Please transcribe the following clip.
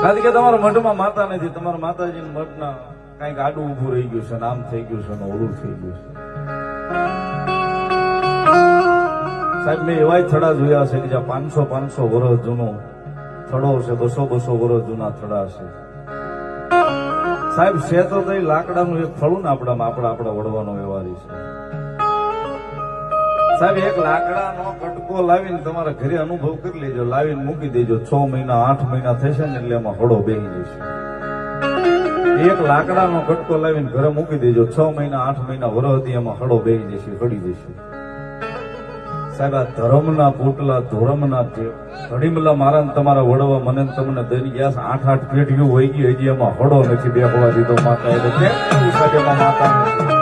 કારણ કે તમારા મઠમાં માતા નથી, તમારા માતાજીના મઠના કઈક આડું ઉભું રહી ગયું છે, આમ થઈ ગયું છે ને ઓળું થઈ ગયું છે. સાહેબ મેં એવા થડા જોયા છે કે જ્યાં 500 વર્ષ જૂનો થડો છે, 200 વર્ષ જૂના થડા છે. સાહેબ છે તો લાકડાનું એક થડું ને આપણા વડવાનો વ્યવહારી છે. સાહેબ એક લાકડાનો કટકો લાવીને તમારા ઘરે અનુભવ કરી લેજો, લાવીને મૂકી દેજો, 6 મહિના 8 મહિના થશે ને એટલે એમાં હળો બેહી જશે. એક લાકડાનો કટકો લાવીને ઘરે મૂકી દેજો, 6 મહિના 8 મહિના વરસથી એમાં હળો બેહી જશે, હળી જશે. સાહેબ આ ધર્મના પોટલા ધોરમના ઘડીમલા મારા તમારા વડવા મને તમને દઈ ગયા 8 પેઢીઓ વહી ગઈ, હજી એમાં હળો નથી બેહવા દીધો માતા. એટલે કેમ સાહેબ એમાં માતા નથી?